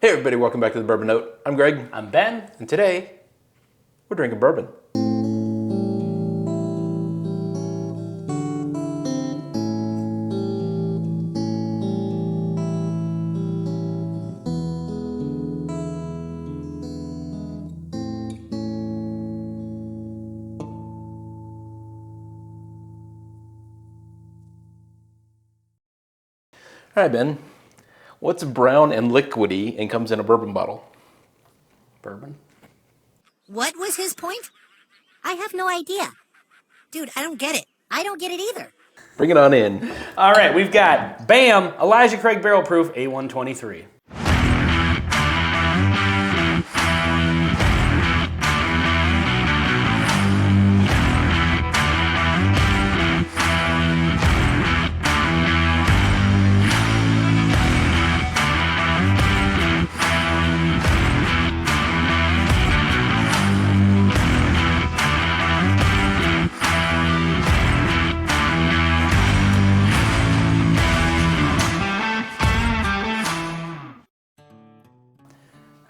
Hey everybody, welcome back to the Bourbon Note. I'm Greg. I'm Ben. And today, we're drinking bourbon. All right, Ben. What's brown and liquidy and comes in a bourbon bottle? Bourbon. What was his point? I have no idea. Dude, I don't get it. I don't get it either. Bring it on in. All right, we've got, bam, Elijah Craig Barrel Proof A123.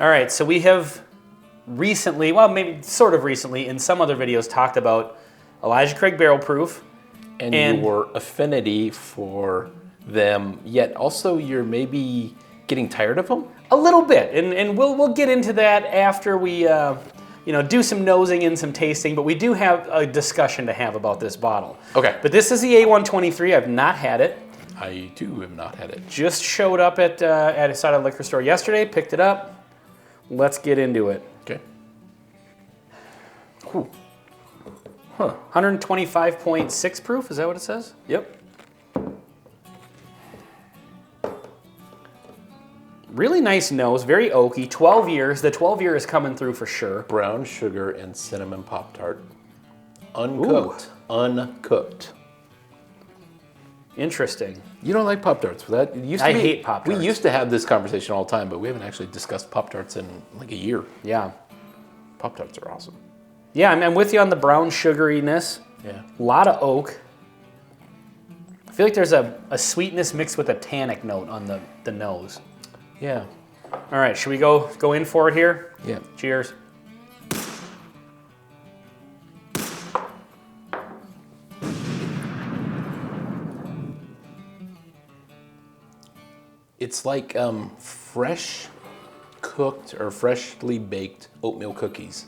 All right, so we have recently, well, maybe sort of recently, in some other videos, talked about Elijah Craig Barrel Proof. And your affinity for them, yet also you're maybe getting tired of them? A little bit, and we'll get into that after we do some nosing and some tasting, but we do have a discussion to have about this bottle. Okay. But this is the A123. I've not had it. I too have not had it. Just showed up at a liquor store yesterday, picked it up. Let's get into it. Okay. Ooh. Huh. 125.6 proof, is that what it says? Yep. Really nice nose, very oaky, 12 years. The 12 year is coming through for sure. Brown sugar and cinnamon Pop-Tart. Uncooked. Ooh. Uncooked. Interesting. You don't like Pop-Tarts? I hate Pop-Tarts. We used to have this conversation all the time, but we haven't actually discussed Pop-Tarts in like a year. Yeah. Pop-Tarts are awesome. Yeah, I'm with you on the brown sugariness. Yeah. A lot of oak. I feel like there's a sweetness mixed with a tannic note on the nose. Yeah. All right, should we go in for it here? Yeah. Cheers. It's like fresh cooked or freshly baked oatmeal cookies.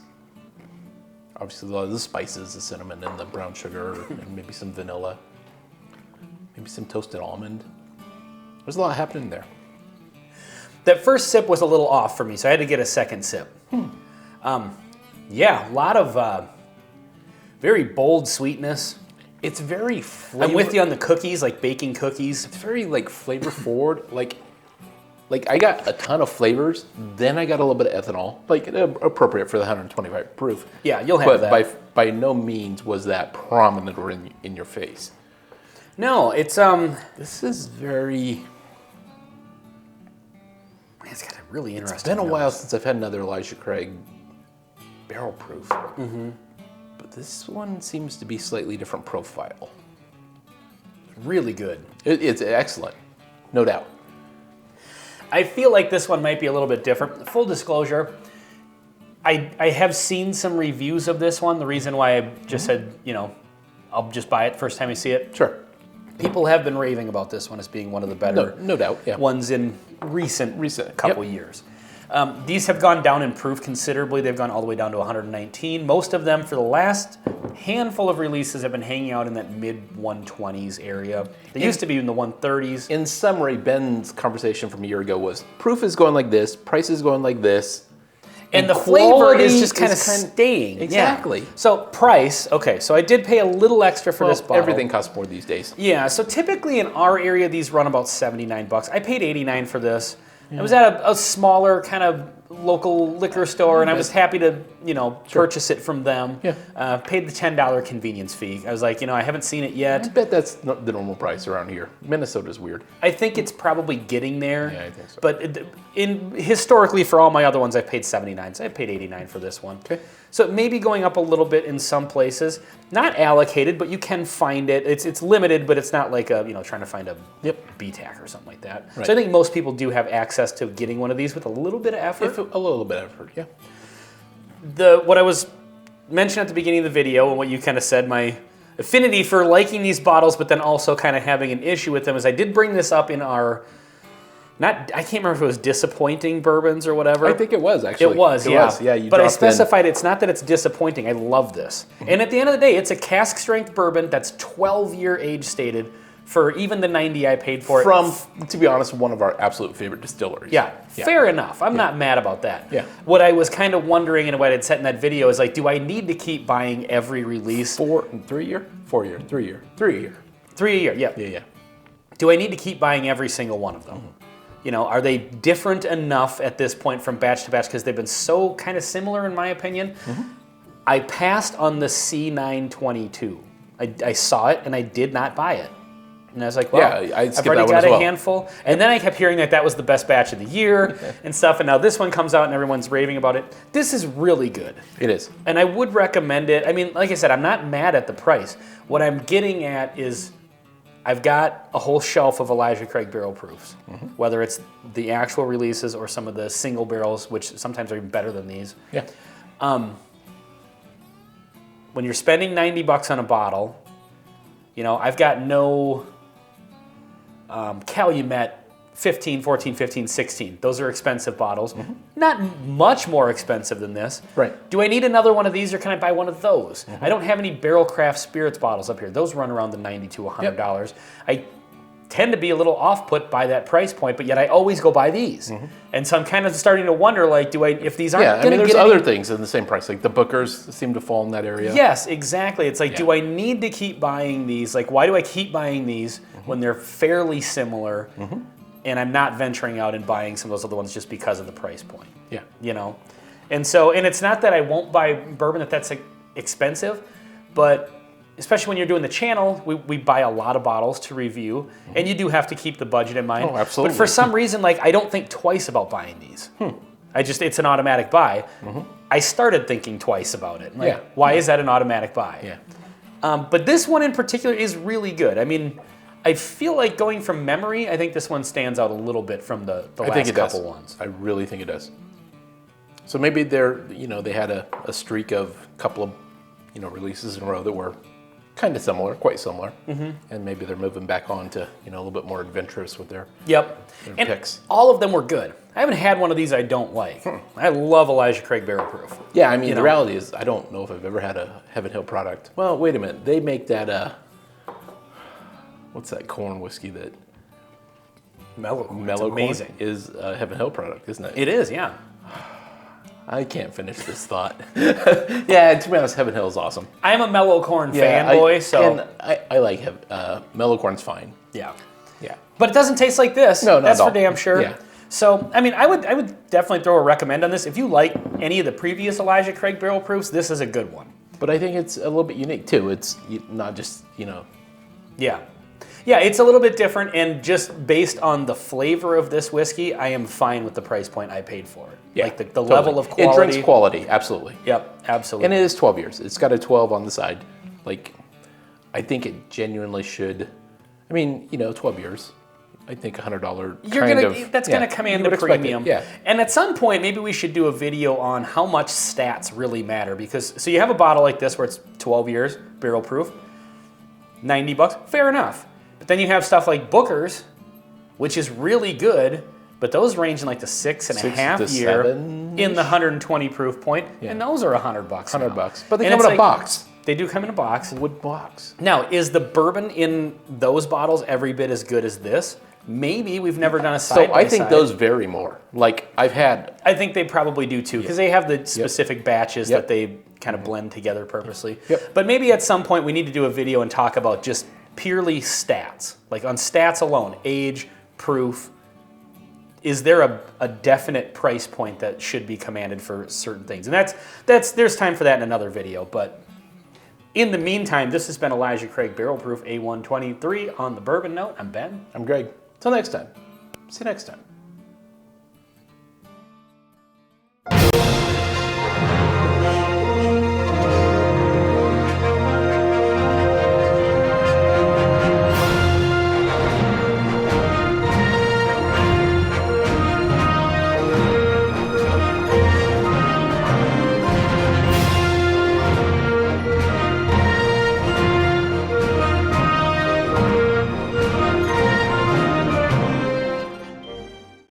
Obviously, a lot of the spices, the cinnamon and the brown sugar, and maybe some vanilla, maybe some toasted almond. There's a lot happening there. That first sip was a little off for me, so I had to get a second sip. Yeah, a lot of very bold sweetness. It's very I'm with you on the cookies, like baking cookies. It's very like flavor forward. Like I got a ton of flavors, then I got a little bit of ethanol, like appropriate for the 125 proof. Yeah, you'll have that. But by no means was that prominent or in your face. No, it's This is very. Man, it's got a really interesting. It's been a nose. while since I've had another Elijah Craig barrel proof. Mm-hmm. But this one seems to be slightly different profile. Really good. It's excellent, no doubt. I feel like this one might be a little bit different. Full disclosure, I have seen some reviews of this one. The reason why I just said, I'll just buy it first time I see it. Sure. People have been raving about this one as being one of the better no doubt, yeah. ones in recent couple Yep. years. These have gone down in proof considerably. They've gone all the way down to 119. Most of them, for the last handful of releases, have been hanging out in that mid-120s area. They used to be in the 130s. In summary, Ben's conversation from a year ago was proof is going like this, price is going like this. And the flavor is quality just kind of staying. Exactly. Yeah. So price, okay, so I did pay a little extra for this bottle. Everything costs more these days. Yeah, so typically in our area, these run about 79 bucks. I paid 89 for this. Yeah. I was at a smaller kind of local liquor store, and I was happy to, purchase it from them. Yeah. Paid the $10 convenience fee. I was like, I haven't seen it yet. I bet that's not the normal price around here. Minnesota's weird. I think it's probably getting there. Yeah, I think so. But historically, for all my other ones, I've paid 79. So I paid 89 for this one. Okay. So maybe going up a little bit in some places. not allocated, but you can find it. It's limited, but it's not like a, trying to find a BTAC or something like that. Right. So I think most people do have access to getting one of these with a little bit of effort. A little bit of effort, yeah. What I was mentioning at the beginning of the video and what you kind of said, my affinity for liking these bottles, but then also kind of having an issue with them, is I did bring this up in our, I can't remember if it was disappointing bourbons or whatever. I think it was, actually. It was, yeah. Yeah, you but I dropped specified it's not that it's disappointing. I love this. And at the end of the day, it's a cask strength bourbon that's 12-year age stated for even the 90 I paid for it. From, to be honest, one of our absolute favorite distilleries. Yeah, fair enough. I'm not mad about that. Yeah. What I was kind of wondering, and what I'd said in that video, is like, do I need to keep buying every release? 3 year? 4 year, 3 year, 3 year. 3 a year, yeah. Yeah. Do I need to keep buying every single one of them? Are they different enough at this point from batch to batch, because they've been so kind of similar in my opinion? I passed on the C922. I saw it and I did not buy it. And I was like, well, Yeah, I'd I've skip already that one got as a well. handful. And then I kept hearing that was the best batch of the year and stuff. And now this one comes out and everyone's raving about it. This is really good. It is. And I would recommend it. I mean, like I said, I'm not mad at the price. What I'm getting at is I've got a whole shelf of Elijah Craig barrel proofs, whether it's the actual releases or some of the single barrels, which sometimes are even better than these. Yeah. When you're spending $90 on a bottle, I've got no Calumet 15, 14, 15, 16. Those are expensive bottles. Not much more expensive than this. Right. Do I need another one of these, or can I buy one of those? I don't have any Barrel Craft Spirits bottles up here. Those run around the $90 to $100. I tend to be a little off-put by that price point, but yet I always go buy these. And so I'm kind of starting to wonder, like, if these aren't Yeah, I going mean, to there's get other any... things in the same price. Like the Bookers seem to fall in that area. Yes, exactly. It's like, do I need to keep buying these? Like, why do I keep buying these when they're fairly similar, and I'm not venturing out and buying some of those other ones just because of the price point? Yeah. And so, and it's not that I won't buy bourbon that's expensive, but especially when you're doing the channel, we buy a lot of bottles to review, and you do have to keep the budget in mind. Oh, absolutely. But for some reason, like, I don't think twice about buying these. It's an automatic buy. I started thinking twice about it. Like, why is that an automatic buy? Yeah. But this one in particular is really good. I mean, I feel like going from memory, I think this one stands out a little bit from the last couple ones. I really think it does. So maybe they had a streak of a couple of, releases in a row that were kind of similar, quite similar, and maybe they're moving back on to a little bit more adventurous with their and picks. All of them were good. I haven't had one of these I don't like. I love Elijah Craig Barrel Proof. Yeah, I mean, the reality is I don't know if I've ever had a Heaven Hill product. Well, wait a minute. They make that, what's that corn whiskey that? Mellow Corn amazing. Is a Heaven Hill product, isn't it? It is, yeah. I can't finish this thought. Yeah, to be honest, Heaven Hill is awesome. I'm a Mellow Corn fanboy, so... And I like Mellow Corn's fine. Yeah. Yeah. But it doesn't taste like this. No, not That's at for all. damn sure. Yeah. So, I mean, I would definitely throw a recommend on this. If you like any of the previous Elijah Craig barrel proofs, this is a good one. But I think it's a little bit unique, too. It's not just, Yeah. Yeah, it's a little bit different, and just based on the flavor of this whiskey, I am fine with the price point I paid for it. Yeah, like the totally. level of quality. It drinks quality, absolutely. Yep, absolutely. And it is 12 years. It's got a 12 on the side. Like, I think it genuinely should. I mean, 12 years. I think $100 That's gonna command you a would expect it, premium. Yeah. And at some point, maybe we should do a video on how much stats really matter, because so you have a bottle like this where it's 12 years, barrel proof, $90, fair enough. But then you have stuff like Booker's, which is really good, but those range in like the 6.5 year 7-ish? in the 120 proof point, and those are $100. $100. But they And come it's in a box. They do come in a box. Wood box. Now, is the bourbon in those bottles every bit as good as this? Maybe. We've never done a side So by I think side. those vary more. Like I've had. I think they probably do too, because they have the specific batches Yep. that they kind of blend together purposely. Yep. But maybe at some point we need to do a video and talk about just purely stats. Like on stats alone, age, proof. Is there a definite price point that should be commanded for certain things? And there's time for that in another video. But in the meantime, this has been Elijah Craig Barrel Proof A123 on the Bourbon Note. I'm Ben. I'm Greg. Till next time. See you next time.